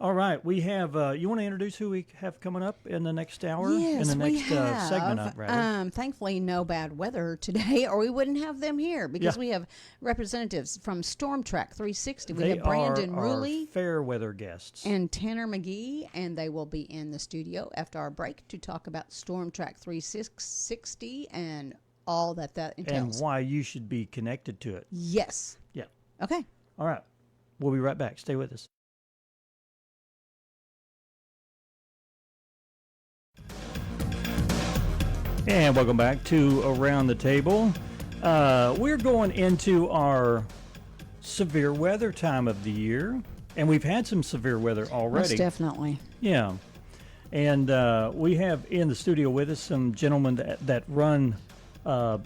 All right, we have. You want to introduce who we have coming up in the next hour? Yes, in the we next have. segment, rather. Thankfully, no bad weather today, or we wouldn't have them here because we have representatives from Storm Track 360. We They have Brandon are Ruley fair weather guests. and Tanner McGee, and they will be in the studio after our break to talk about Storm Track 360 and all that entails. And why you should be connected to it. Yes. Yeah. Okay. All right. We'll be right back. Stay with us. And welcome back to Around the Table. We're going into our severe weather time of the year, and we've had some severe weather already. Most definitely. Yeah. And we have in the studio with us some gentlemen that run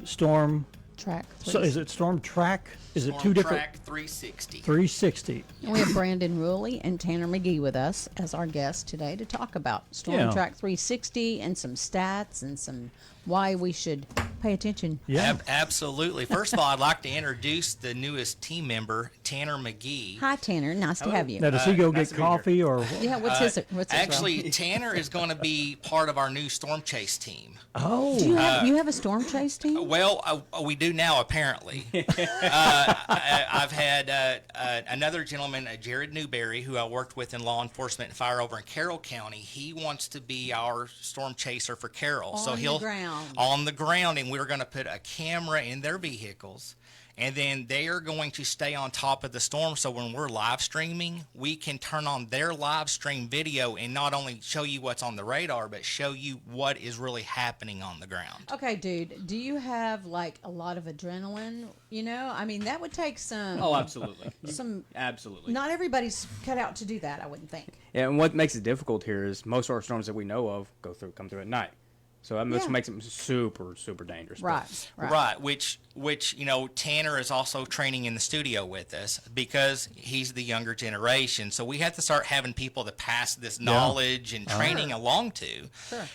Storm Track. So is it Storm Track? Is Storm it two different? Track 360. 360. And we have Brandon Ruley and Tanner McGee with us as our guests today to talk about Storm Track 360 and some stats and some why we should pay attention. Yeah. Absolutely. First of all, I'd like to introduce the newest team member, Tanner McGee. Hi, Tanner. Nice to have you. Now, does he go nice get to be here. coffee or? Yeah, what's his role? Actually, Tanner is going to be part of our new Storm Chase team. Oh. Do you have a storm chase team? Well, we do now, apparently. I've had another gentleman, Jared Newberry, who I worked with in law enforcement and fire over in Carroll County. He wants to be our storm chaser for Carroll. On the ground. On the ground, and we're going to put a camera in their vehicles. And then they are going to stay on top of the storm, so when we're live streaming, we can turn on their live stream video and not only show you what's on the radar, but show you what is really happening on the ground. Okay, dude. Do you have like a lot of adrenaline? You know, I mean, that would take some. Oh, absolutely. Absolutely. Absolutely. Not everybody's cut out to do that, I wouldn't think. Yeah, and what makes it difficult here is most of our storms that we know of come through at night. So that makes them super, super dangerous. Right. Which Tanner is also training in the studio with us because he's the younger generation. So we have to start having people to pass this knowledge and training along to.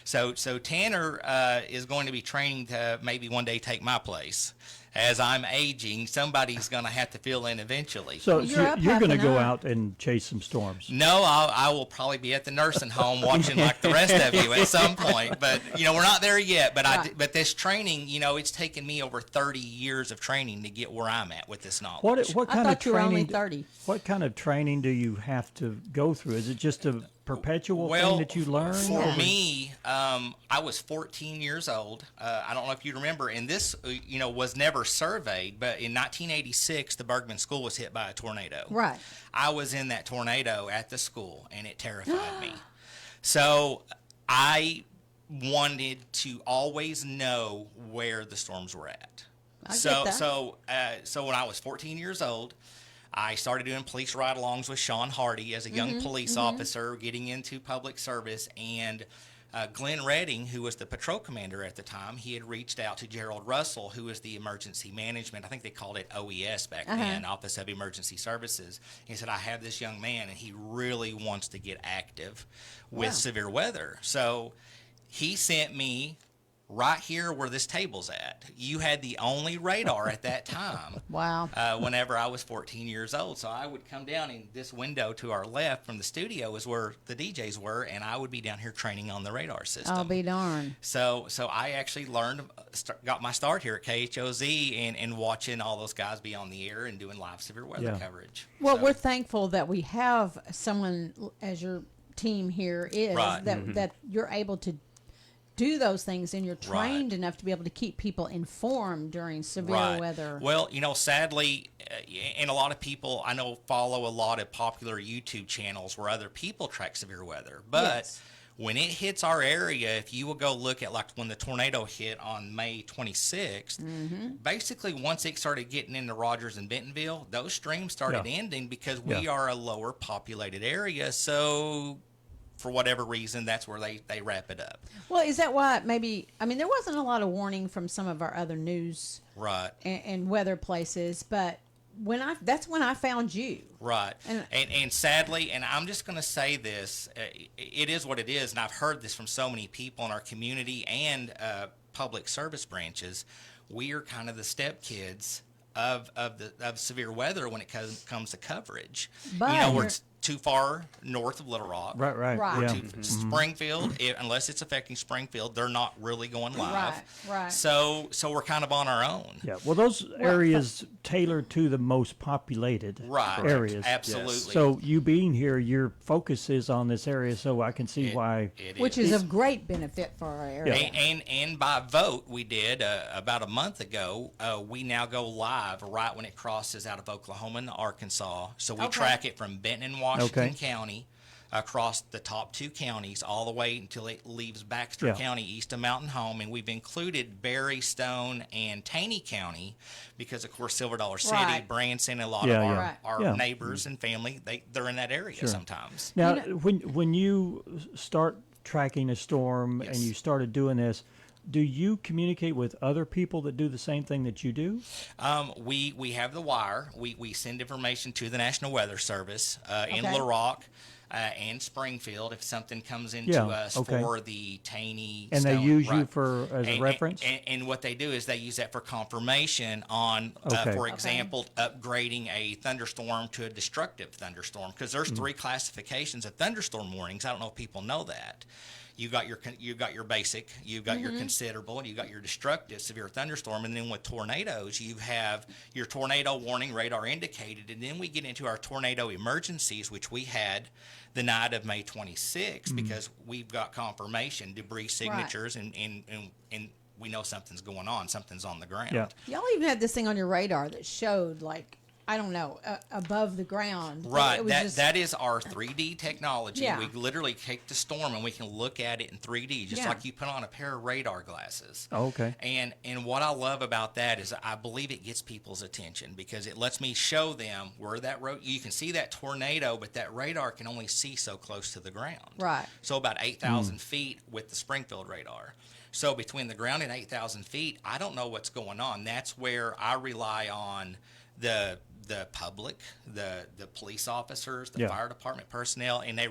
Sure. So Tanner is going to be training to maybe one day take my place. As I'm aging, somebody's going to have to fill in eventually. So You're you're going to go hour. out and chase some storms. No, I will probably be at the nursing home watching like the rest of you at some point. But, we're not there yet. But Right. but this training, it's taken me over 30 years of training to get where I'm at with this knowledge. What I kind of thought you were training? only 30. What kind of training do you have to go through? Is it just a perpetual thing that you learn? For Yeah. me, I was 14 years old. I don't know if you remember, and this, was never surveyed, but in 1986, the Bergman School was hit by a tornado. Right. I was in that tornado at the school, and it terrified me. So I wanted to always know where the storms were at. I get that. So when I was 14 years old, I started doing police ride-alongs with Sean Hardy as a young police officer getting into public service, and Glenn Redding, who was the patrol commander at the time, he had reached out to Gerald Russell, who was the emergency management. I think they called it OES back then, Office of Emergency Services. He said, I have this young man, and he really wants to get active with severe weather. So he sent me right here where this table's at. You had the only radar at that time. Wow. Whenever I was 14 years old. So I would come down in this window to our left from the studio is where the DJs were, and I would be down here training on the radar system. I'll be darned. So I actually got my start here at KHOZ and watching all those guys be on the air and doing live severe weather coverage. Well, So- we're thankful that we have someone as your team here is Right. that you're able to do those things and you're trained enough to be able to keep people informed during severe weather. Well, sadly, and a lot of people I know follow a lot of popular YouTube channels where other people track severe weather. But when it hits our area, if you will go look at like when the tornado hit on May 26th, basically once it started getting into Rogers and Bentonville, those streams started ending because we are a lower populated area. So for whatever reason, that's where they wrap it up. Well, is that why there wasn't a lot of warning from some of our other news Right. and weather places, but that's when I found you. Right. And sadly, and I'm just going to say this, it is what it is, and I've heard this from so many people in our community and public service branches. We are kind of the stepkids of severe weather when it comes to coverage. But too far north of Little Rock. Right, right. Right. Yeah. To Springfield, unless it's affecting Springfield, they're not really going live. Right, right. So we're kind of on our own. Yeah. Well, those areas tailored to the most populated Right. areas. Absolutely. So you being here, your focus is on this area, so I can see why. Which is of great benefit for our area. And by vote, we did about a month ago. We now go live right when it crosses out of Oklahoma and Arkansas. So we track it from Benton and Washington County across the top 2 counties all the way until it leaves Baxter County east of Mountain Home. And we've included Berry, Stone, and Taney County because, of course, Silver Dollar City, Branson, a lot of our neighbors and family, they're in that area sometimes. Now, when you start tracking a storm and you started doing this, do you communicate with other people that do the same thing that you do? We have the wire. We send information to the National Weather Service in Little Rock and Springfield if something comes into us for the Taney. And they use you for as a reference? And what they do is they use that for confirmation on, for example, upgrading a thunderstorm to a destructive thunderstorm, because there's 3 classifications of thunderstorm warnings. I don't know if people know that. You got your basic, you've got your considerable, and you got your destructive severe thunderstorm, and then with tornadoes, you have your tornado warning radar indicated, and then we get into our tornado emergencies, which we had the night of May 26th because we've got confirmation, debris signatures, and we know something's going on, something's on the ground. Yeah. Y'all even had this thing on your radar that showed, like, I don't know, above the ground. Right. It was That is our 3D technology. Yeah. We literally take the storm and we can look at it in 3D, just like you put on a pair of radar glasses. Oh, okay. And what I love about that is I believe it gets people's attention because it lets me show them where that road. You can see that tornado, but that radar can only see so close to the ground. Right. So about 8,000 feet with the Springfield radar. So between the ground and 8,000 feet, I don't know what's going on. That's where I rely on the public, the police officers, the fire department personnel, and they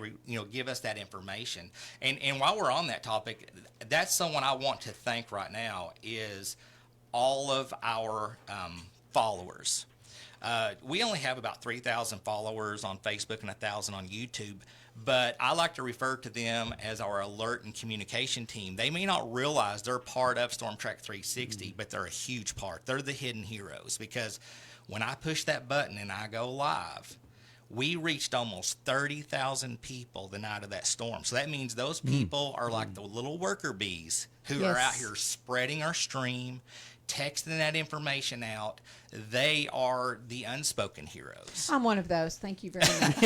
give us that information. And while we're on that topic, that's someone I want to thank right now is all of our followers. We only have about 3,000 followers on Facebook and 1,000 on YouTube, but I like to refer to them as our alert and communication team. They may not realize they're part of Storm Track 360, but they're a huge part. They're the hidden heroes because when I push that button and I go live, we reached almost 30,000 people the night of that storm. So that means those people are like the little worker bees who are out here spreading our stream, texting that information out. They are the unspoken heroes. I'm one of those. Thank you very much.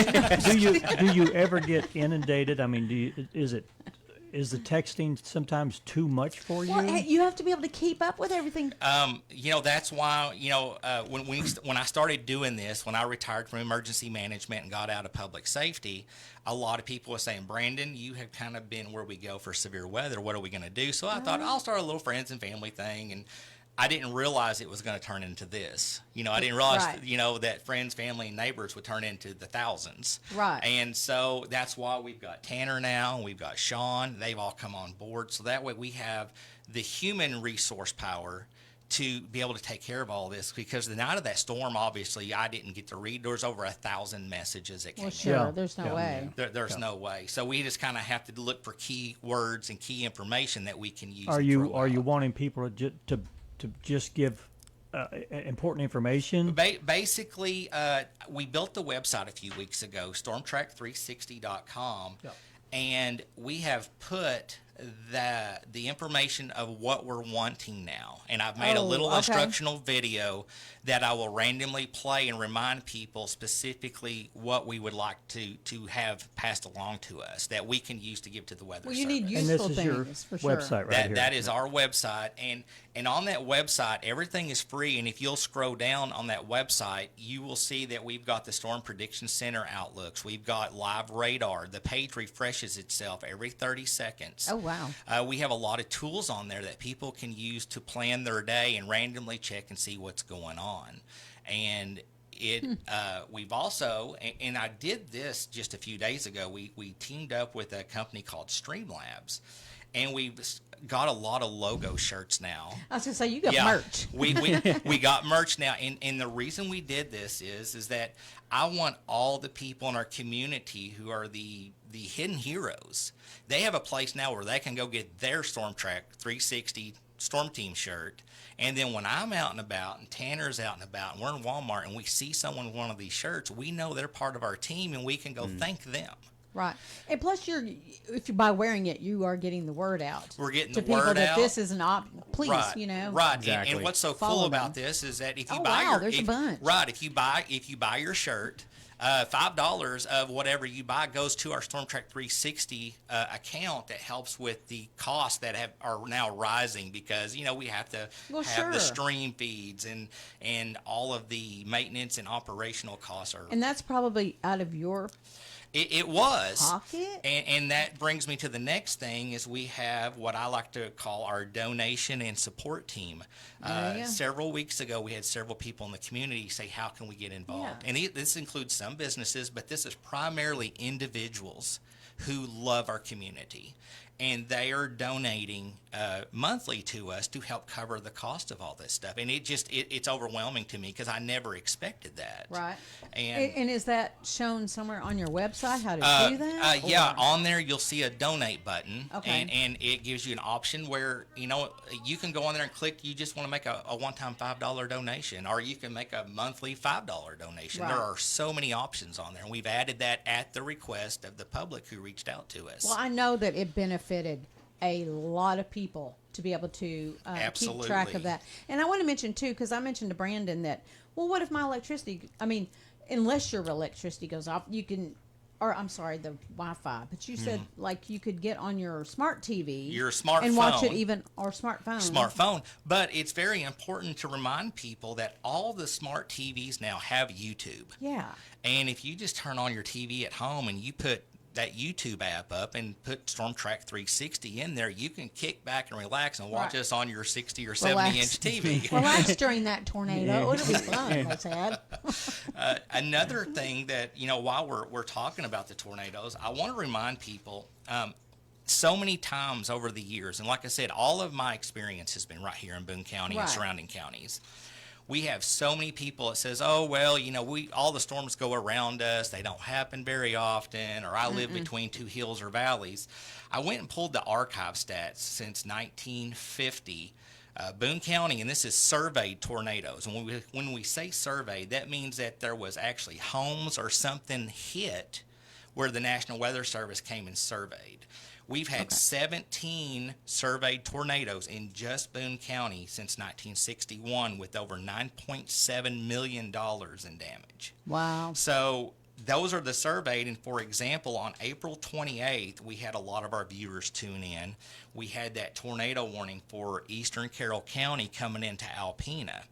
do you ever get inundated? I mean, is the texting sometimes too much for you? Well, you have to be able to keep up with everything. That's why, when I started doing this, when I retired from emergency management and got out of public safety, a lot of people were saying, Brandon, you have kind of been where we go for severe weather. What are we going to do? So I thought I'll start a little friends and family thing. And I didn't realize it was going to turn into this. I didn't realize, that friends, family, and neighbors would turn into the thousands. Right. And so that's why we've got Tanner now, and we've got Sean. They've all come on board. So that way we have the human resource power to be able to take care of all this, because the night of that storm, obviously, I didn't get to read. There was over 1,000 messages that came Well, sure. Yeah. There's no way. There's no way. So we just kind of have to look for key words and key information that we can use. Are you wanting people to just give important information? Basically, we built the website a few weeks ago, stormtrack360.com, and we have put the information of what we're wanting now. And I've made a little instructional video that I will randomly play and remind people specifically what we would like to have passed along to us that we can use to give to the weather Well, you service. need And this useful is your things, for sure. website right here. That is our website, and on that website, everything is free. And if you'll scroll down on that website, you will see that we've got the Storm Prediction Center outlooks. We've got live radar. The page refreshes itself every 30 seconds. Oh, wow. We have a lot of tools on there that people can use to plan their day and randomly check and see what's going on. And we've also, and I did this just a few days ago, we teamed up with a company called Streamlabs. and we've got a lot of logo shirts now. I was gonna say you got merch. we got merch now, and the reason we did this is that I want all the people in our community who are the hidden heroes. They have a place now where they can go get their Storm Track 360 Storm Team shirt, and then when I'm out and about and Tanner's out and about and we're in Walmart and we see someone with one of these shirts, we know they're part of our team and we can go thank them. Right, and plus, by wearing it, you are getting the word out. We're getting to the word people that out. This is an please, right, right. Exactly. And what's so Follow cool about them. this is that if you Oh, buy wow, your there's a bunch. if you buy your shirt, $5 of whatever you buy goes to our Storm Track 360 account that helps with the costs that are now rising because we have to have the stream feeds and all of the maintenance and operational costs are. And that's probably out of your It was. pocket? And that brings me to the next thing is we have what I like to call our donation and support team. Several weeks ago, we had several people in the community say, how can we get involved? Yeah. And this includes some businesses, but this is primarily individuals who love our community. And they are donating monthly to us to help cover the cost of all this stuff. And it's overwhelming to me because I never expected that. Right. And is that shown somewhere on your website how to do that? Yeah, or? on there you'll see a donate button. Okay. And it gives you an option where, you can go on there and click, you just want to make a one-time $5 donation, or you can make a monthly $5 donation. Right. There are so many options on there. And we've added that at the request of the public who reached out to us. Well, I know that it benefited a lot of people to be able to keep track of that. And I want to mention, too, because I mentioned to Brandon that, well, what if my electricity, unless your electricity goes off, you can, or I'm sorry, the Wi-Fi, but you said, like, you could get on your smart TV. Your smartphone. And watch it or smartphone. But it's very important to remind people that all the smart TVs now have YouTube. Yeah. And if you just turn on your TV at home and you put that YouTube app up and put Storm Track 360 in there, you can kick back and relax and watch us on your 60 or 70-inch TV. Relax during that tornado. It'll be fun, let's add. Another thing that, while we're talking about the tornadoes, I want to remind people, so many times over the years, and like I said, all of my experience has been right here in Boone County and surrounding counties. We have so many people that says, oh, well, all the storms go around us. They don't happen very often, or I live between two hills or valleys. I went and pulled the archive stats since 1950. Boone County, and this is surveyed tornadoes. And when we say surveyed, that means that there was actually homes or something hit where the National Weather Service came and surveyed. We've had 17 surveyed tornadoes in just Boone County since 1961 with over $9.7 million in damage. Wow. So those are the surveyed, and for example, on April 28th, we had a lot of our viewers tune in. We had that tornado warning for eastern Carroll County coming into Alpena.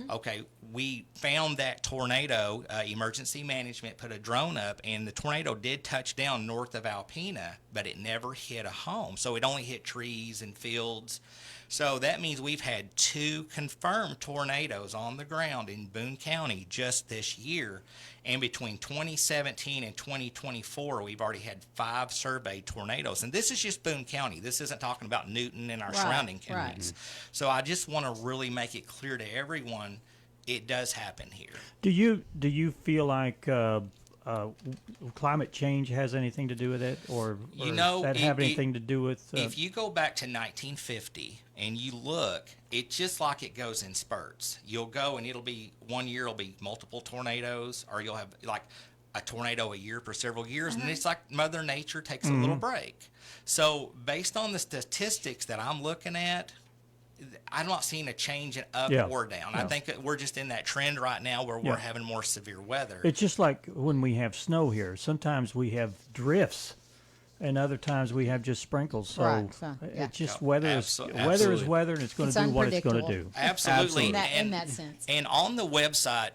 Okay, we found that tornado. Emergency management put a drone up, and the tornado did touch down north of Alpena, but it never hit a home. So it only hit trees and fields. So that means we've had 2 confirmed tornadoes on the ground in Boone County just this year. And between 2017 and 2024, we've already had 5 surveyed tornadoes. And this is just Boone County. This isn't talking about Newton and our surrounding counties. So I just want to really make it clear to everyone, it does happen here. Do you feel like climate change has anything to do with it, or does that have anything to do with? If you go back to 1950 and you look, it's just like it goes in spurts. You'll go and it'll be 1 year, it'll be multiple tornadoes, or you'll have like a tornado a year for several years, and it's like Mother Nature takes a little break. So based on the statistics that I'm looking at, I'm not seeing a change in up or down. I think that we're just in that trend right now where we're having more severe weather. It's just like when we have snow here. Sometimes we have drifts, and other times we have just sprinkles. So it's just weather is weather, and it's going to do what it's going to do. Absolutely. In that sense. And on the website,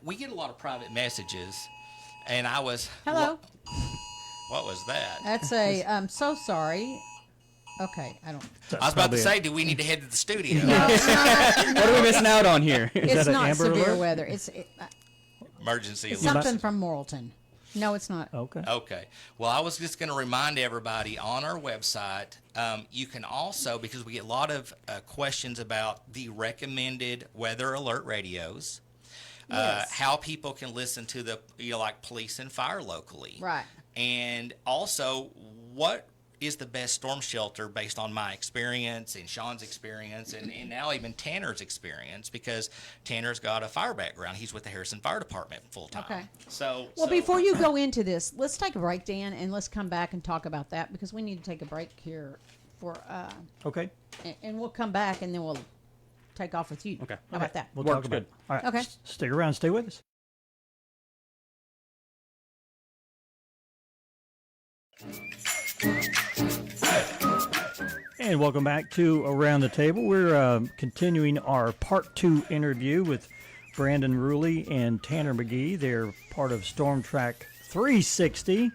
we get a lot of private messages, and I was... Hello. What was that? That's I'm so sorry. Okay, I don't... I was about to say, do we need to head to the studio? No, What are we missing out on here? it's that an not Amber severe Alert? weather. It's Emergency alert. something from Morrilton. No, it's not. Okay. Okay. Well, I was just going to remind everybody on our website, you can also, because we get a lot of questions about the recommended weather alert radios, Yes. how people can listen to the, like police and fire locally. Right. And also, what is the best storm shelter based on my experience and Sean's experience and now even Tanner's experience, because Tanner's got a fire background. He's with the Harrison Fire Department full time. Okay. So Before you go into this, let's take a break, Dan, and let's come back and talk about that, because we need to take a break here for Okay. and we'll come back and then we'll take off with you. Okay. How about that? We'll Works talk about good. it. All right. Okay. Stick around. Stay with us. And welcome back to Around the Table. We're continuing our part 2 interview with Brandon Ruley and Tanner McGee. They're part of Storm Track 360.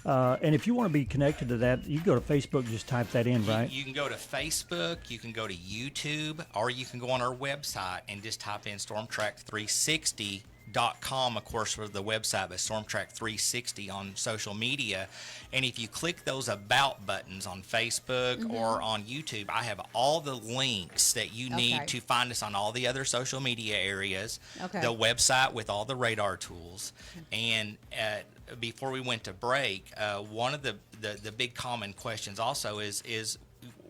And if you want to be connected to that, you go to Facebook, just type that in, right? You can go to Facebook, you can go to YouTube, or you can go on our website and just type in StormTrack360.com, of course, for the website, but StormTrack360 on social media. And if you click those About buttons on Facebook or on YouTube, I have all the links that you need to find us on all the other social media areas, Okay. the website with all the radar tools. And before we went to break, one of the big common questions also is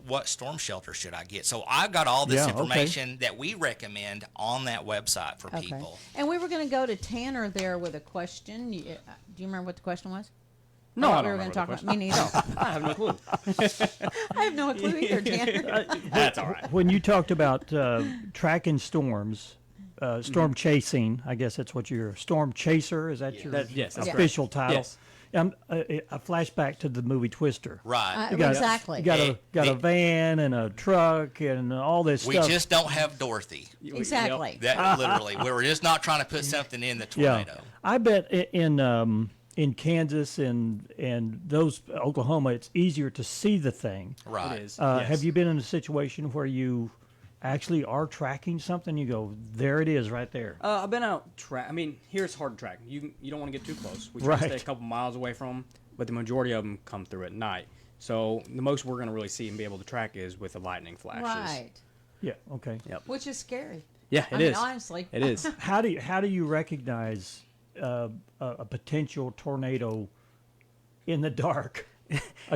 what storm shelter should I get? So I've got all this Yeah, okay. information that we recommend on that website for people. And we were going to go to Tanner there with a question. Do you remember what the question was? No, What I we don't were going to remember talk about. Me neither. I have no clue. I have no clue either, Tanner. That's all right. When you talked about tracking storms, storm chasing, I guess that's what you're, storm chaser, is that your Yes, that's official title? Yes. A flashback to the movie Twister. Right. You got, Exactly. You got a It- van and a truck and all this We stuff. just don't have Dorothy. Exactly. That literally, we were just not trying to put something in the Yeah, tornado. I bet in Kansas and those Oklahoma, it's easier to see the thing. Right. It is. Have Yes. you been in a situation where you actually are tracking something? You go, there it is, right there. I've been out. I mean, here it's hard to track. You don't want to get too close. We try to Right. stay a couple miles away from them, but the majority of them come through at night. So the most we're going to really see and be able to track is with the lightning flashes. Right. Yeah. Okay. Yep. Which is scary. Yeah, I it mean, is. honestly. It is. How do you recognize a potential tornado in the dark?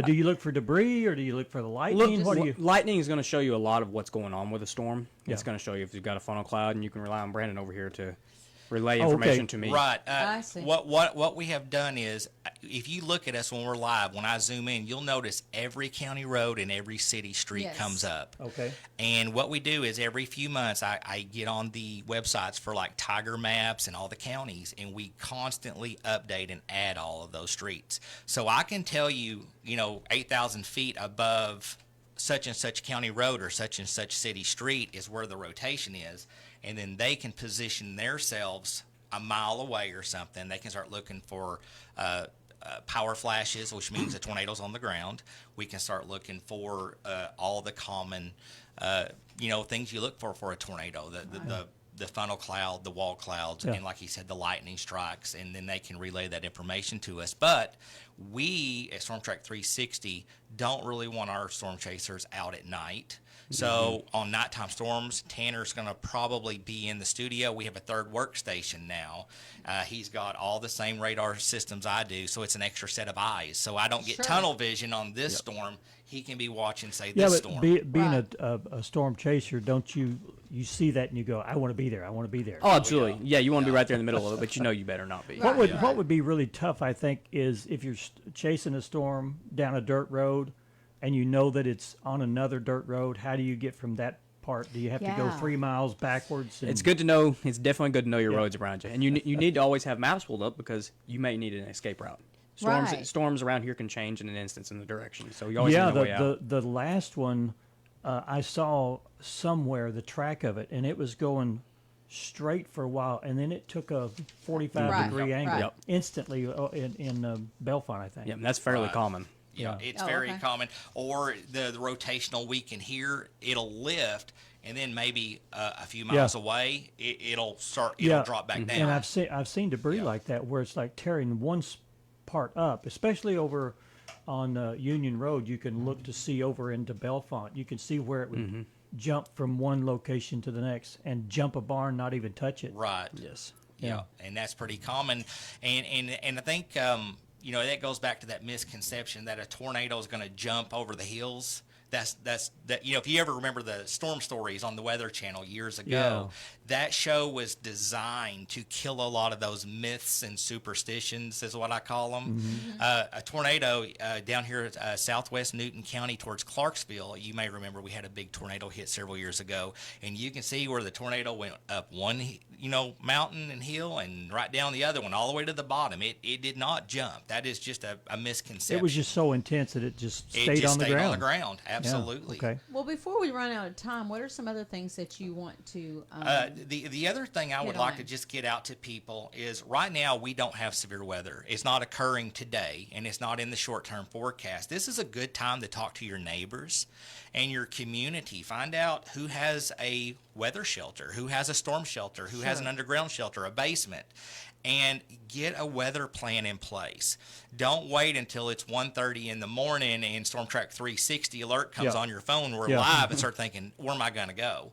Do you look for debris or do you look for the lightning? What do you? Lightning is going to show you a lot of what's going on with a storm. It's Yeah. going to show you if you've got a funnel cloud, and you can rely on Brandon over here to relay Oh, okay. information to me. Right. I see. What we have done is, if you look at us when we're live, when I zoom in, you'll notice every county road and every city street Yes. comes up. Okay. And what we do is every few months, I get on the websites for like Tiger Maps and all the counties, and we constantly update and add all of those streets. So I can tell you, 8,000 feet above such and such county road or such and such city street is where the rotation is, and then they can position themselves a mile away or something. They can start looking for power flashes, which means the tornado's on the ground. We can start looking for all the common things you look for a tornado, the funnel cloud, the wall clouds, Yeah. and like he said, the lightning strikes, and then they can relay that information to us. But we at Storm Track 360 don't really want our storm chasers out at night. So on nighttime storms, Tanner's going to probably be in the studio. We have a third workstation now. He's got all the same radar systems I do, so it's an extra set of eyes. So I don't get Sure. tunnel vision on this storm. He can be watching, say, Yeah, this but storm. being Right. a storm chaser, don't you see that and you go, I want to be there. I want to be there. Oh, absolutely. Yeah, you want to be right there in the middle of it, but you better not be. What Right. would be really tough, I think, is if you're chasing a storm down a dirt road, and you know that it's on another dirt road. How do you get from that part? Do you have to go Yeah. 3 miles backwards? And, It's good to know. It's definitely good to know your Yeah. roads around you, and you need to always have maps pulled up because you may need an escape route. Right. Storms around here can change in an instant in the direction, so you always Yeah, need a way out. the last one, I saw somewhere the track of it, and it was going straight for a while, and then it took a 45-degree Right, angle right. instantly in Belfont, I think. Yeah, and that's fairly Right. common. Yeah, Yeah. it's Oh, very okay. common. Or the rotational, we can hear it'll lift, and then maybe a few miles away, it'll drop back down. And I've seen debris like that where it's like tearing one part up, especially over on Union Road. You can look to see over into Bellefonte. You can see where it would jump from one location to the next and jump a barn, not even touch it. Right. Yes. Yeah, and that's pretty common. And I think that goes back to that misconception that a tornado is going to jump over the hills. That's if you ever remember the storm stories on the Weather Channel years ago, that show was designed to kill a lot of those myths and superstitions, is what I call them. A tornado down here at southwest Newton County towards Clarksville, you may remember we had a big tornado hit several years ago, and you can see where the tornado went up one mountain and hill and right down the other one all the way to the bottom. It did not jump. That is just a misconception. It was just so intense that it just stayed on the ground. On the ground. Absolutely. Yeah. Okay. Well, before we run out of time, what are some other things that you want to? The other thing I would like to just get out to people is right now we don't have severe weather. It's not occurring today, and it's not in the short-term forecast. This is a good time to talk to your neighbors and your community. Find out who has a weather shelter, who has a storm shelter, who has an underground shelter, a basement, and get a weather plan in place. Don't wait until it's 1:30 in the morning and Storm Track 360 alert comes on your phone. We're live and start thinking, where am I going to go?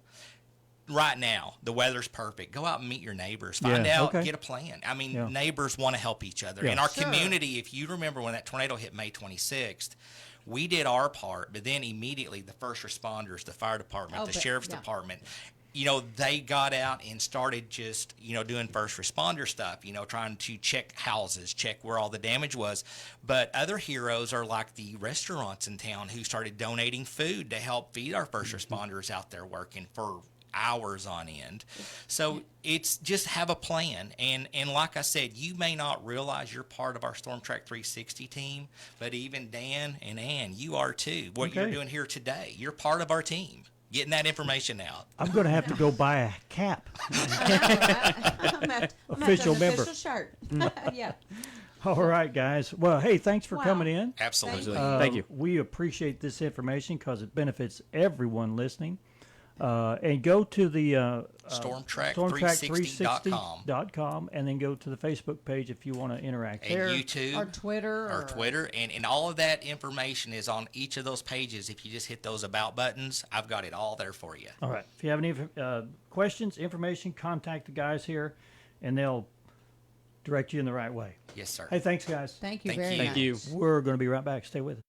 Right now, the weather's perfect. Go out and meet your neighbors. Find out, get a plan. I mean, neighbors want to help each other. In our community, if you remember when that tornado hit May 26th, we did our part, but then immediately the first responders, the fire department, the sheriff's department, they got out and started just, doing first responder stuff, trying to check houses, check where all the damage was. But other heroes are like the restaurants in town who started donating food to help feed our first responders out there working for hours on end. So it's just have a plan. And like I said, you may not realize you're part of our Storm Track 360 team, but even Dan and Ann, you are too. What you're doing here today, you're part of our team. Getting that information out. I'm going to have to go buy a cap. Official member. Official shirt. Yeah. All right, guys. Well, hey, thanks for coming in. Absolutely. Thank you. We appreciate this information because it benefits everyone listening. And go to the stormtrack360.com and then go to the Facebook page if you want to interact and there. YouTube or Twitter and all of that information is on each of those pages. If you just hit those about buttons, I've got it all there for you. All right. If you have any questions, information, contact the guys here and they'll direct you in the right way. Yes, sir. Hey, thanks, guys. Thank you Thank very you. much. Thank you. We're going to be right back. Stay with us.